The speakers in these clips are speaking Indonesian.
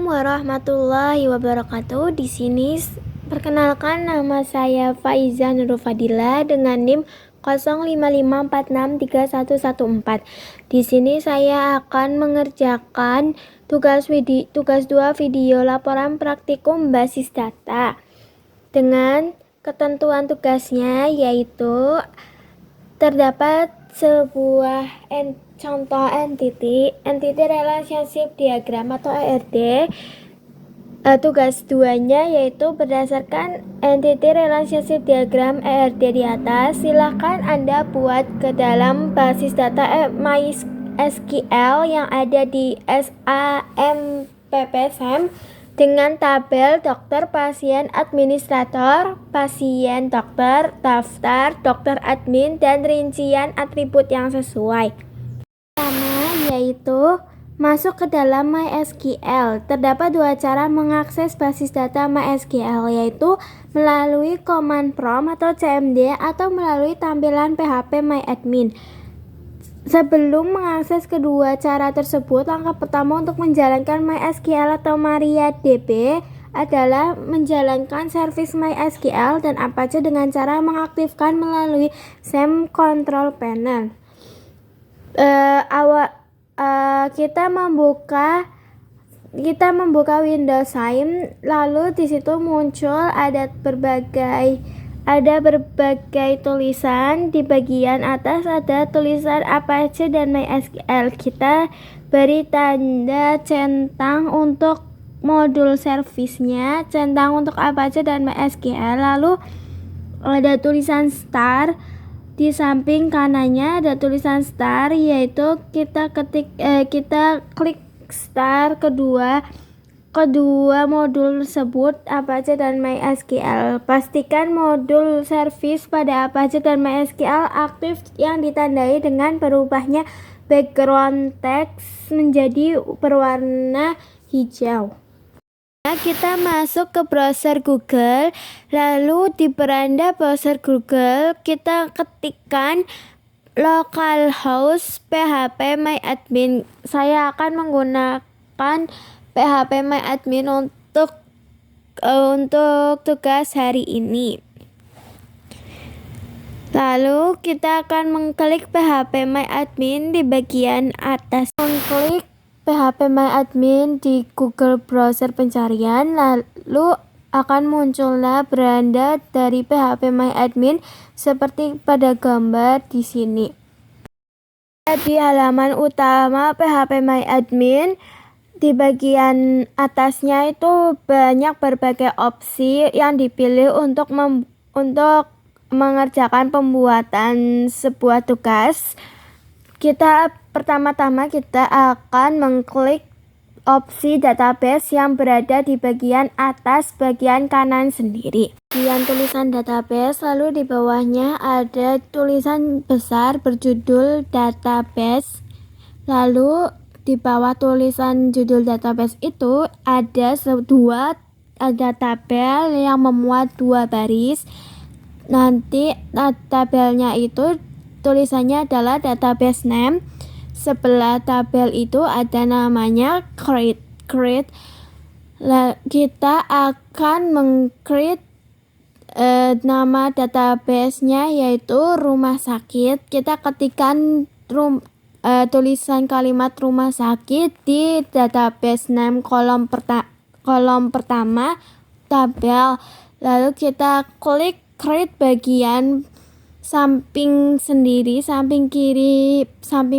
Warahmatullahi Wabarakatuh. Di sini perkenalkan, nama saya Faiza Nurul Fadila dengan NIM 0554631114. Di sini saya akan mengerjakan tugas 2 video laporan praktikum basis data. Dengan ketentuan tugasnya yaitu terdapat sebuah contoh entity relationship diagram atau ERD. Tugas 2-nya yaitu berdasarkan entity relationship diagram ERD di atas, silakan Anda buat ke dalam basis data MySQL yang ada di SAMPPSM dengan tabel dokter, pasien, administrator, pasien, dokter, daftar, dokter admin, dan rincian atribut yang sesuai. Pertama yaitu masuk ke dalam MySQL. Terdapat 2 cara mengakses basis data MySQL, yaitu melalui command prompt atau CMD atau melalui tampilan PHP MyAdmin. Sebelum mengakses kedua cara tersebut, langkah pertama untuk menjalankan MySQL atau MariaDB adalah menjalankan service MySQL dan Apache dengan cara mengaktifkan melalui SAM Control Panel. Kita membuka Windows SAM, lalu di situ muncul ada berbagai tulisan. Di bagian atas ada tulisan Apache dan MySQL. Kita beri tanda centang untuk modul servisnya, centang untuk Apache dan MySQL. Lalu ada tulisan start. Di samping kanannya ada tulisan start, yaitu kita klik start kedua modul tersebut, Apache dan MySQL. Pastikan modul service pada Apache dan MySQL aktif yang ditandai dengan berubahnya background text menjadi berwarna hijau. Kita masuk ke browser Google, lalu di beranda browser Google kita ketikkan localhost php myadmin. Saya akan menggunakan PHP MyAdmin untuk tugas hari ini. Lalu kita akan mengklik PHP MyAdmin di bagian atas. Mengklik PHP MyAdmin di Google browser pencarian, lalu akan muncullah beranda dari PHP MyAdmin seperti pada gambar di sini. Di halaman utama PHP MyAdmin, di bagian atasnya itu banyak berbagai opsi yang dipilih untuk mengerjakan pembuatan sebuah tugas. Pertama-tama kita akan mengklik opsi database yang berada di bagian atas bagian kanan sendiri. Bagian tulisan database, lalu di bawahnya ada tulisan besar berjudul database. Lalu di bawah tulisan judul database itu ada tabel yang memuat 2 baris. Nanti tabelnya itu tulisannya adalah database name. Sebelah tabel itu ada namanya create. Kita akan meng-create nama database-nya yaitu rumah sakit. Kita ketikkan tulisan kalimat rumah sakit di database name kolom pertama tabel. Lalu kita klik create bagian samping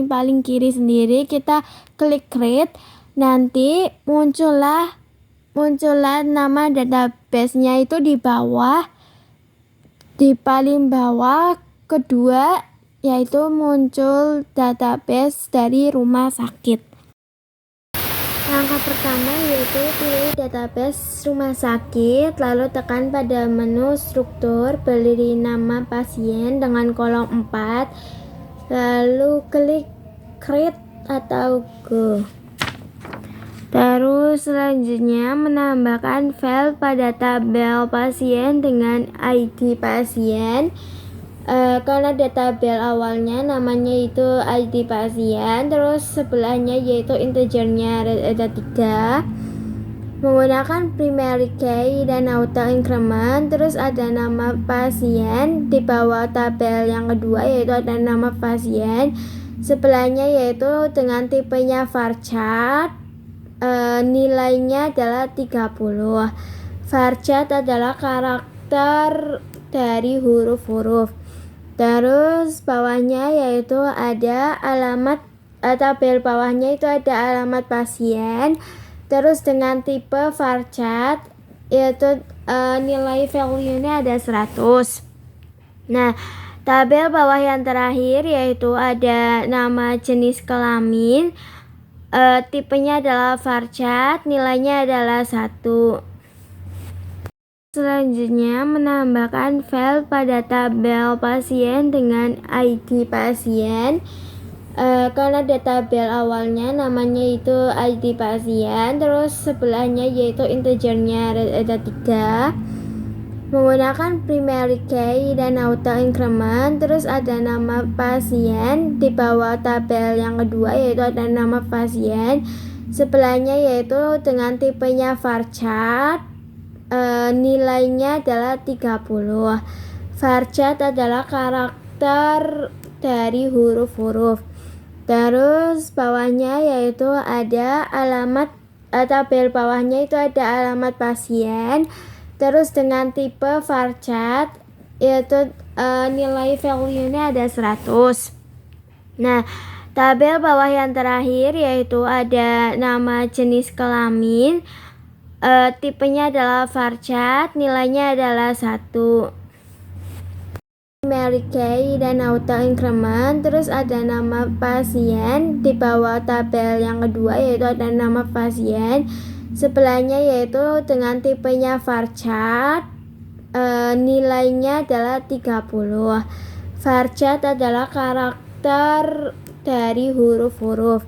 paling kiri sendiri, kita klik create. Nanti muncullah nama database-nya itu di paling bawah kedua, yaitu muncul database dari rumah sakit. Langkah pertama yaitu pilih database rumah sakit, lalu tekan pada menu struktur, beri nama pasien dengan kolom 4, lalu klik create atau go. Terus selanjutnya menambahkan file pada tabel pasien dengan ID pasien. Karena di tabel awalnya namanya itu ID pasien, terus sebelahnya yaitu integernya ada 3. menggunakan primary key dan auto increment. Terus ada nama pasien di bawah tabel yang kedua, yaitu ada nama pasien, sebelahnya yaitu dengan tipenya varchar, nilainya adalah 30. Varchar adalah karakter dari huruf-huruf. Terus bawahnya yaitu ada alamat, tabel bawahnya itu ada alamat pasien. Terus dengan tipe varchar yaitu nilai value-nya ada 100. Nah, tabel bawah yang terakhir yaitu ada nama jenis kelamin, tipenya adalah varchar, nilainya adalah 1. Selanjutnya, menambahkan file pada tabel pasien dengan ID pasien. Karena ada tabel awalnya namanya itu ID pasien, terus sebelahnya yaitu integernya ada 3. Menggunakan primary key dan auto increment. Terus ada nama pasien di bawah tabel yang kedua, yaitu ada nama pasien, sebelahnya yaitu dengan tipenya varchar, nilainya adalah 30. Varchar adalah karakter dari huruf-huruf. Terus bawahnya yaitu ada alamat, tabel bawahnya itu ada alamat pasien. Terus dengan tipe varchar yaitu nilai value-nya ada 100. Nah, tabel bawah yang terakhir yaitu ada nama jenis kelamin, tipenya adalah varchar, nilainya adalah 1. Primary key dan auto increment. Terus ada nama pasien di bawah tabel yang kedua, yaitu ada nama pasien, sebelahnya yaitu dengan tipenya varchar, nilainya adalah 30. Varchar adalah karakter dari huruf-huruf.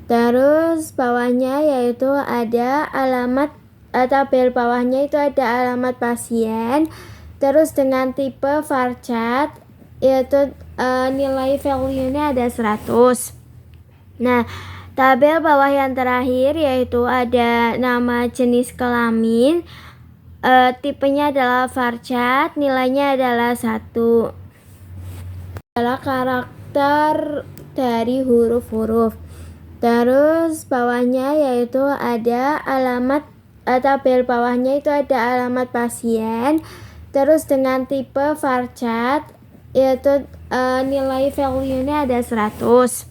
Terus bawahnya yaitu ada alamat, tabel bawahnya itu ada alamat pasien. Terus dengan tipe varchar yaitu nilai value-nya ada 100. Nah, tabel bawah yang terakhir yaitu ada nama jenis kelamin, tipenya adalah varchar, nilainya adalah 1. Adalah karakter dari huruf-huruf. Terus bawahnya yaitu ada alamat, tabel bawahnya itu ada alamat pasien. Terus dengan tipe varchar yaitu nilai value-nya ada 100.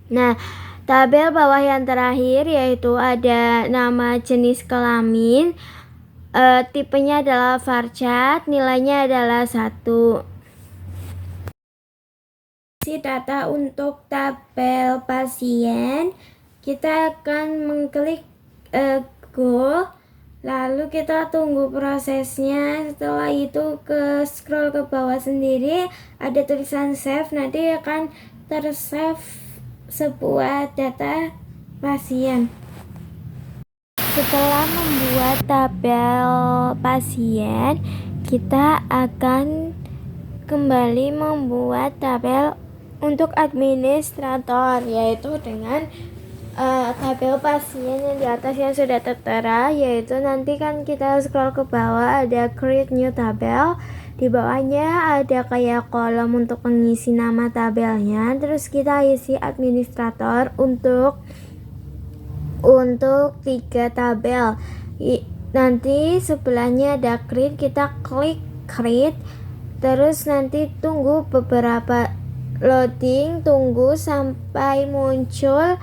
Nah, tabel bawah yang terakhir yaitu ada nama jenis kelamin, tipenya adalah varchar, nilainya adalah 1. Data untuk tabel pasien, kita akan mengklik go, lalu kita tunggu prosesnya. Setelah itu scroll ke bawah sendiri, ada tulisan save, nanti akan tersave sebuah data pasien. Setelah membuat tabel pasien, kita akan kembali membuat tabel untuk administrator, yaitu dengan tabel pasien yang di atas yang sudah tertera, yaitu nanti kan kita scroll ke bawah ada create new tabel, di bawahnya ada kayak kolom untuk mengisi nama tabelnya. Terus kita isi administrator untuk 3 tabel. Nanti sebelahnya ada create, kita klik create, terus nanti tunggu beberapa loading, tunggu sampai muncul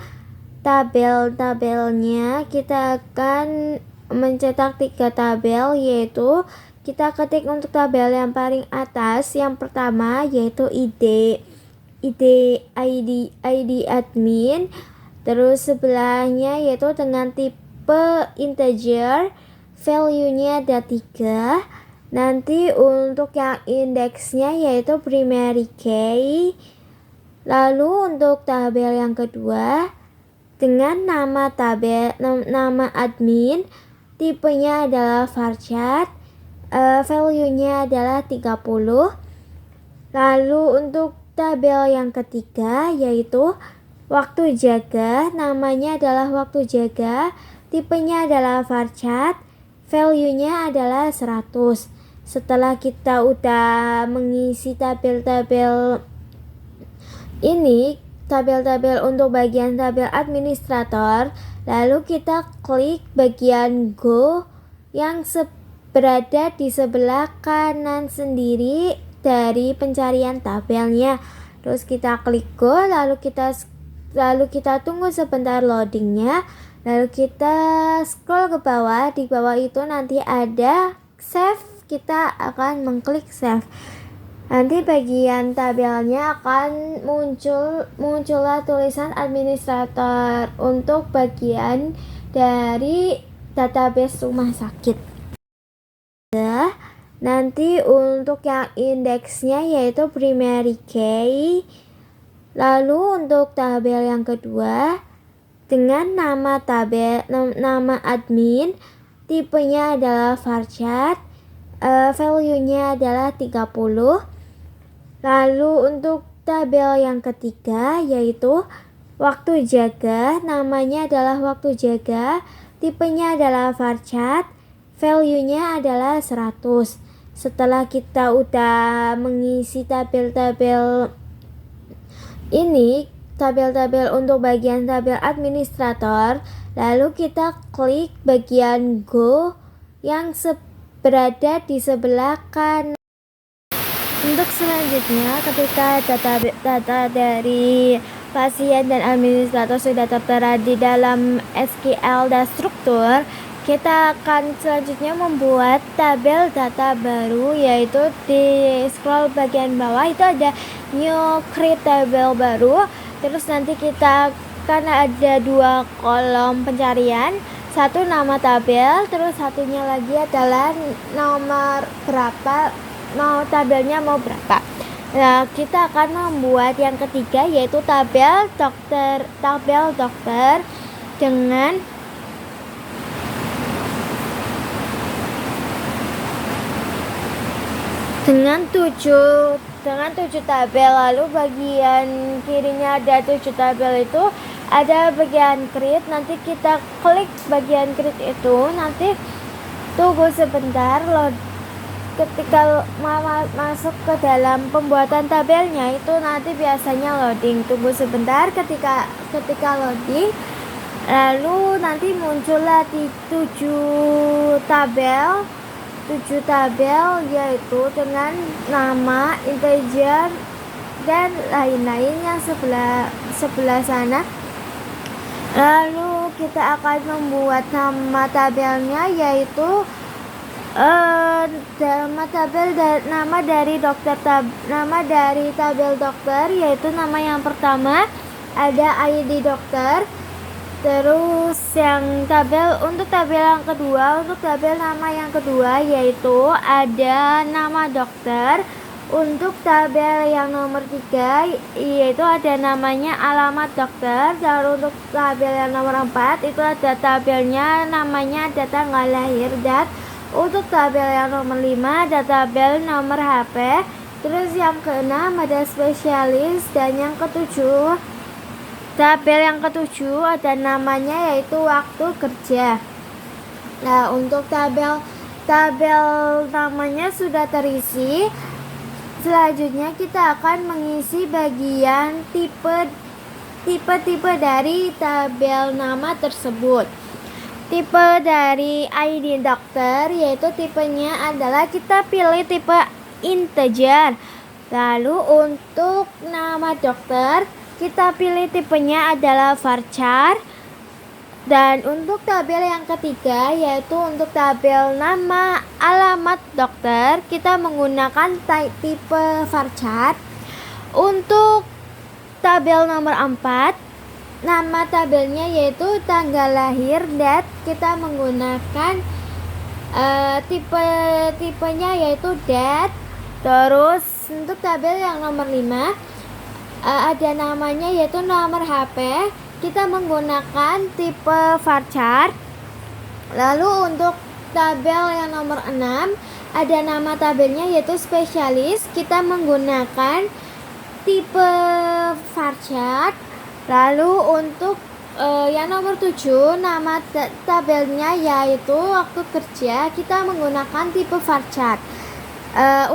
tabel-tabelnya. Kita akan mencetak 3 tabel, yaitu kita ketik untuk tabel yang paling atas. Yang pertama yaitu ID admin. Terus sebelahnya yaitu dengan tipe integer, value-nya ada 3. Nanti untuk yang indeksnya yaitu primary key. Lalu untuk tabel yang kedua dengan nama admin, tipenya adalah varchar, value-nya adalah 30. Lalu untuk tabel yang ketiga yaitu waktu jaga, namanya adalah waktu jaga, tipenya adalah varchar, value-nya adalah 100. Setelah kita udah mengisi tabel-tabel ini, tabel-tabel untuk bagian tabel administrator, lalu kita klik bagian Go yang berada di sebelah kanan sendiri dari pencarian tabelnya. Terus kita klik Go, lalu kita tunggu sebentar loadingnya, lalu kita scroll ke bawah. Di bawah itu nanti ada save, kita akan mengklik save. Nanti bagian tabelnya akan muncullah tulisan administrator untuk bagian dari database rumah sakit. Nanti untuk yang indeksnya yaitu primary key. Lalu untuk tabel yang kedua dengan nama admin, tipenya adalah varchar, value-nya adalah 30. Lalu untuk tabel yang ketiga yaitu waktu jaga, namanya adalah waktu jaga, tipenya adalah varchar, value-nya adalah 100. Setelah kita udah mengisi tabel-tabel ini, tabel-tabel untuk bagian tabel administrator, lalu kita klik bagian Go yang berada di sebelah kanan. Untuk selanjutnya, ketika data dari pasien dan administrator sudah tertera di dalam SQL dan struktur, kita akan selanjutnya membuat tabel data baru, yaitu di scroll bagian bawah itu ada new create tabel baru. Terus nanti kita karena ada 2 kolom pencarian, satu nama tabel, terus satunya lagi adalah nomor berapa, mau tabelnya mau berapa. Nah, kita akan membuat yang ketiga yaitu tabel dokter dengan dengan 7 tabel. Lalu bagian kirinya ada 7 tabel, itu ada bagian create. Nanti kita klik bagian create itu, nanti tunggu sebentar load. Ketika masuk ke dalam pembuatan tabelnya itu nanti biasanya loading. Tunggu sebentar, ketika loading, lalu nanti muncullah di 7 tabel yaitu dengan nama, integer dan lain-lainnya sebelah sana. Lalu kita akan membuat nama tabelnya yaitu nama dari tabel dokter, yaitu nama yang pertama ada ID dokter. Terus untuk tabel nama yang kedua yaitu ada nama dokter. Untuk tabel yang nomor 3 yaitu ada namanya alamat dokter. Dan untuk tabel yang nomor 4 itu ada tabelnya, namanya ada tanggal lahir dan untuk tabel yang nomor 5 ada tabel nomor HP. Terus yang ke-6 ada spesialis, dan yang ke-7 tabel yang ke-7 ada namanya yaitu waktu kerja. Nah, untuk tabel namanya sudah terisi. Selanjutnya kita akan mengisi bagian tipe dari tabel nama tersebut. Tipe dari ID dokter yaitu tipenya adalah kita pilih tipe integer. Lalu untuk nama dokter kita pilih tipenya adalah varchar. Dan untuk tabel yang ketiga yaitu untuk tabel nama alamat dokter kita menggunakan tipe varchar. Untuk tabel nomor 4 nama tabelnya yaitu tanggal lahir dan kita menggunakan tipenya yaitu date. Terus untuk tabel yang nomor 5 ada namanya yaitu nomor HP, kita menggunakan tipe varchar. Lalu untuk tabel yang nomor 6 ada nama tabelnya yaitu spesialis, kita menggunakan tipe varchar. Lalu untuk Yang nomor 7, nama tabelnya yaitu waktu kerja. Kita menggunakan tipe var chart.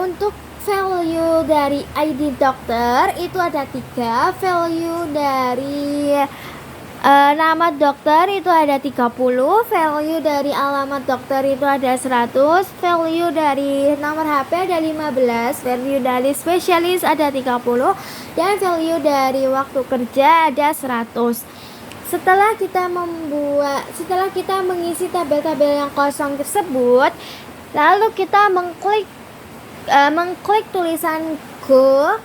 Untuk value dari ID dokter itu ada 3. Value dari nama dokter itu ada 30. Value dari alamat dokter itu ada 100. Value dari nomor HP ada 15. Value dari spesialis ada 30. Dan value dari waktu kerja ada 100. Setelah kita mengisi tabel-tabel yang kosong tersebut, lalu kita mengklik tulisan Go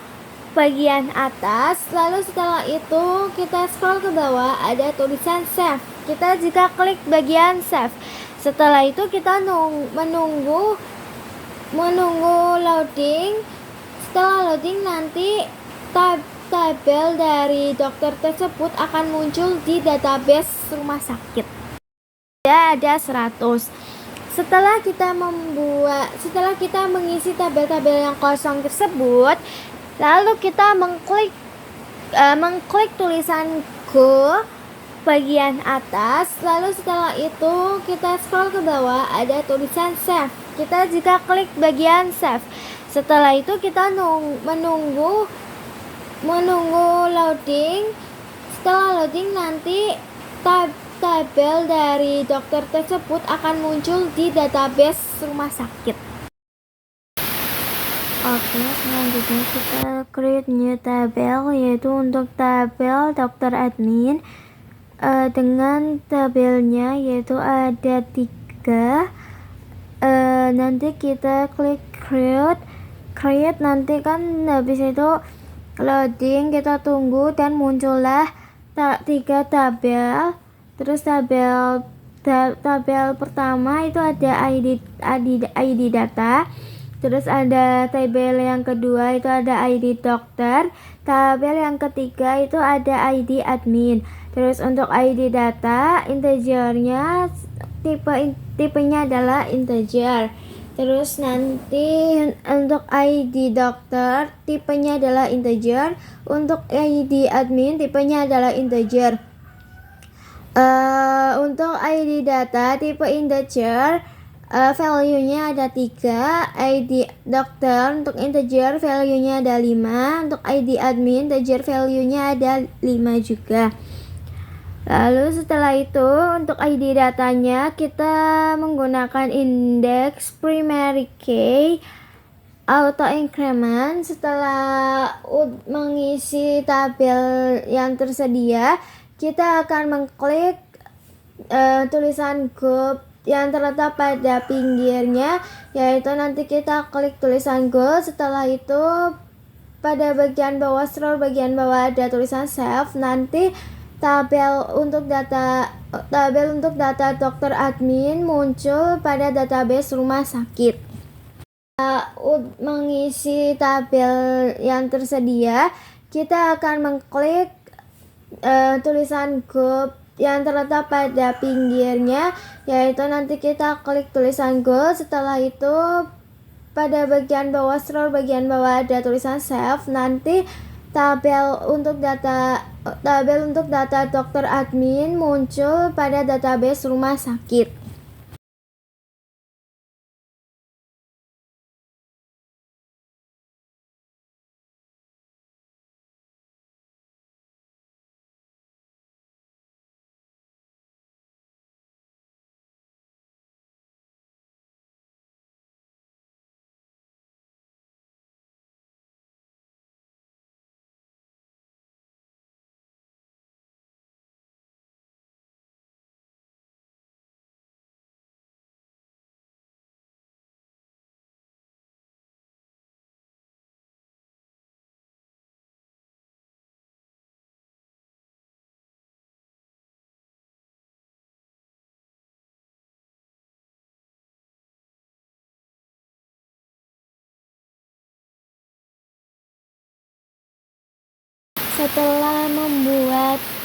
bagian atas. Lalu setelah itu kita scroll ke bawah, ada tulisan Save. Kita juga klik bagian Save. Setelah itu kita menunggu loading. Setelah loading nanti tabel dari dokter tersebut akan muncul di database rumah sakit. Ada 100. Setelah kita mengisi tabel-tabel yang kosong tersebut, lalu kita mengklik tulisan Go bagian atas. Lalu setelah itu kita scroll ke bawah, ada tulisan Save. Kita juga klik bagian Save. Setelah itu kita menunggu loading. Setelah loading nanti tabel dari dokter tersebut akan muncul di database rumah sakit. Oke, selanjutnya kita create new tabel, yaitu untuk tabel dokter admin. Dengan tabelnya yaitu ada 3. Nanti kita klik create, nanti kan habis itu loading, kita tunggu dan muncullah 3 tabel. Terus tabel pertama itu ada ID data. Terus ada tabel yang kedua itu ada ID dokter. Tabel yang ketiga itu ada ID admin. Terus untuk ID data, integernya tipenya adalah integer. Terus nanti untuk ID dokter tipenya adalah integer. Untuk ID admin tipenya adalah integer. Untuk ID data tipe integer, value-nya ada 3. ID dokter untuk integer value-nya ada 5. Untuk ID admin integer value-nya ada 5 juga. Lalu setelah itu untuk ID datanya kita menggunakan index primary key auto increment. Setelah mengisi tabel yang tersedia, kita akan mengklik tulisan Go yang terletak pada pinggirnya, yaitu nanti kita klik tulisan Go. Setelah itu pada bagian bawah, scroll bagian bawah ada tulisan Save. Nanti tabel untuk data dokter admin muncul pada database rumah sakit. Mengisi tabel yang tersedia, kita akan mengklik tulisan Go yang terletak pada pinggirnya, yaitu nanti kita klik tulisan Go. Setelah itu pada bagian bawah, scroll bagian bawah ada tulisan Save. Nanti tabel untuk data dokter admin muncul pada database rumah sakit.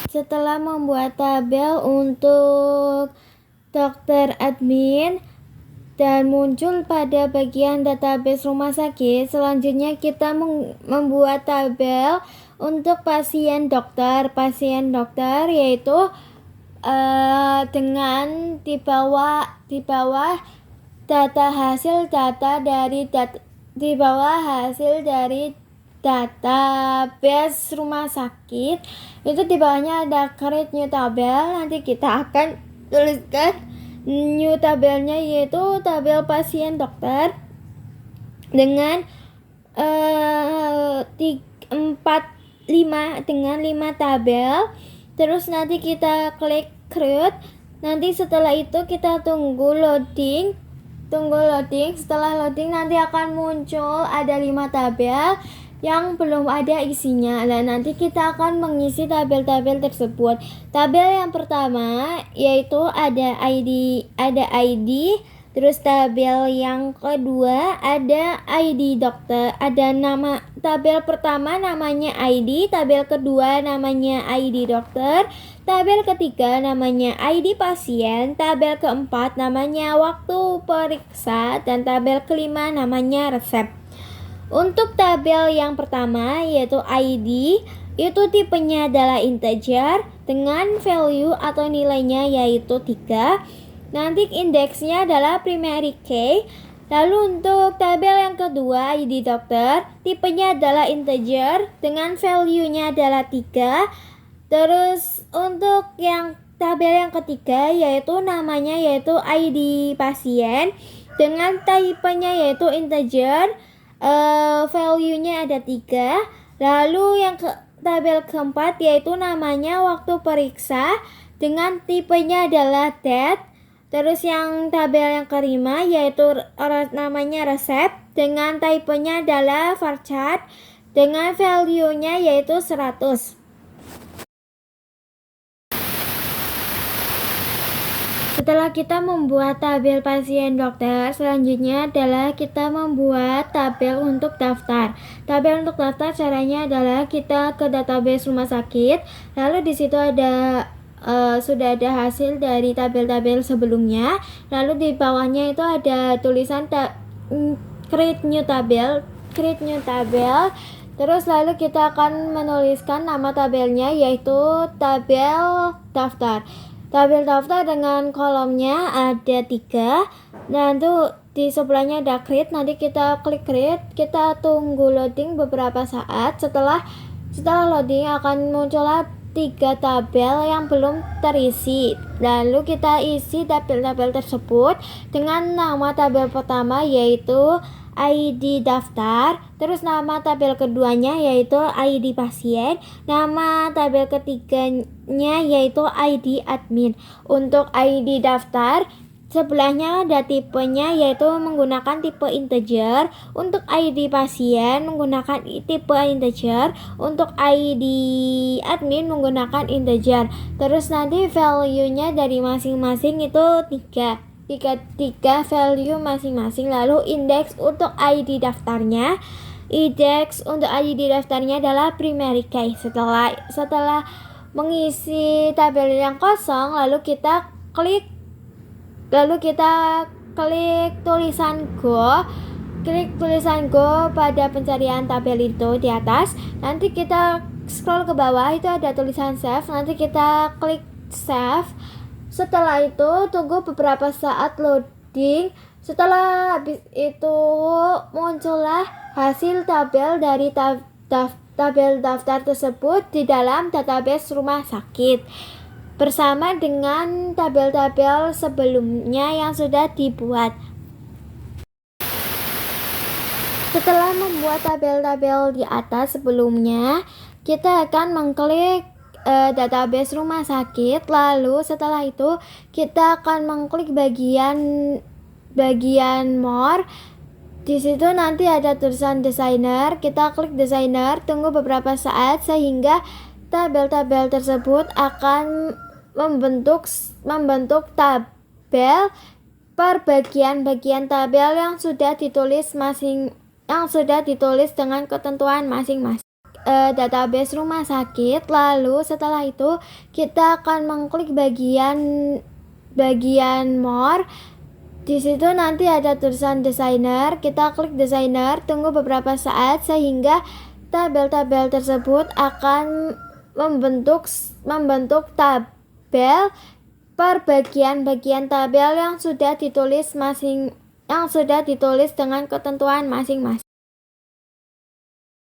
Setelah membuat tabel untuk dokter admin, dan muncul pada bagian database rumah sakit. Selanjutnya kita membuat tabel untuk pasien dokter yaitu dengan di bawah di bawah hasil dari database rumah sakit. Itu di bawahnya ada create new tabel. Nanti kita akan tuliskan new tabelnya, yaitu tabel pasien dokter dengan 5 tabel. Terus nanti kita klik create. Nanti setelah itu kita tunggu loading. Setelah loading nanti akan muncul ada 5 tabel yang belum ada isinya. Dan nanti kita akan mengisi tabel-tabel tersebut. Tabel yang pertama yaitu ada ID, terus tabel yang kedua ada ID dokter, ada nama. Tabel pertama namanya ID, tabel kedua namanya ID dokter, tabel ketiga namanya ID pasien, tabel keempat namanya waktu periksa, dan tabel kelima namanya resep. Untuk tabel yang pertama yaitu ID, itu tipenya adalah integer dengan value atau nilainya yaitu 3. Nanti indeksnya adalah primary key. Lalu untuk tabel yang kedua ID dokter, tipenya adalah integer dengan value-nya adalah 3. Terus untuk yang tabel yang ketiga yaitu namanya yaitu ID pasien dengan tipenya yaitu integer, value-nya ada 3. Lalu yang tabel keempat yaitu namanya waktu periksa dengan tipenya adalah date. Terus yang tabel yang kelima yaitu namanya resep dengan tipenya adalah varchar dengan value-nya yaitu 100. Setelah kita membuat tabel pasien dokter, selanjutnya adalah kita membuat tabel untuk daftar. Tabel untuk daftar caranya adalah kita ke database rumah sakit, lalu di situ ada sudah ada hasil dari tabel-tabel sebelumnya. Lalu di bawahnya itu ada tulisan create new tabel. Terus lalu kita akan menuliskan nama tabelnya yaitu tabel daftar. Tabel daftar dengan kolomnya ada 3. Dan tuh di sebelahnya ada create. Nanti kita klik create, kita tunggu loading beberapa saat. Setelah loading akan muncullah 3 tabel yang belum terisi. Lalu kita isi tabel-tabel tersebut dengan nama tabel pertama yaitu ID daftar, terus nama tabel keduanya yaitu ID pasien, nama tabel ketiganya yaitu ID admin. Untuk ID daftar sebelahnya ada tipenya yaitu menggunakan tipe integer, untuk ID pasien menggunakan tipe integer, untuk ID admin menggunakan integer. Terus nanti value-nya dari masing-masing itu 3 value masing-masing. Lalu indeks untuk ID daftarnya adalah primary key. Setelah mengisi tabel yang kosong, lalu kita klik tulisan go pada pencarian tabel itu di atas. Nanti kita scroll ke bawah, itu ada tulisan save. Nanti kita klik save. Setelah itu tunggu beberapa saat loading. Setelah habis itu muncullah hasil tabel dari tabel daftar tersebut di dalam database rumah sakit bersama dengan tabel-tabel sebelumnya yang sudah dibuat. Setelah membuat tabel-tabel di atas sebelumnya, kita akan mengklik database rumah sakit. Lalu setelah itu kita akan mengklik bagian more. Di situ nanti ada tulisan designer. Kita klik designer, tunggu beberapa saat sehingga tabel-tabel tersebut akan membentuk tabel per bagian-bagian tabel yang sudah ditulis dengan ketentuan masing-masing database rumah sakit. Lalu setelah itu kita akan mengklik bagian more. Di situ nanti ada tulisan desainer, kita klik desainer, tunggu beberapa saat sehingga tabel-tabel tersebut akan membentuk tabel per bagian-bagian tabel yang sudah ditulis dengan ketentuan masing-masing.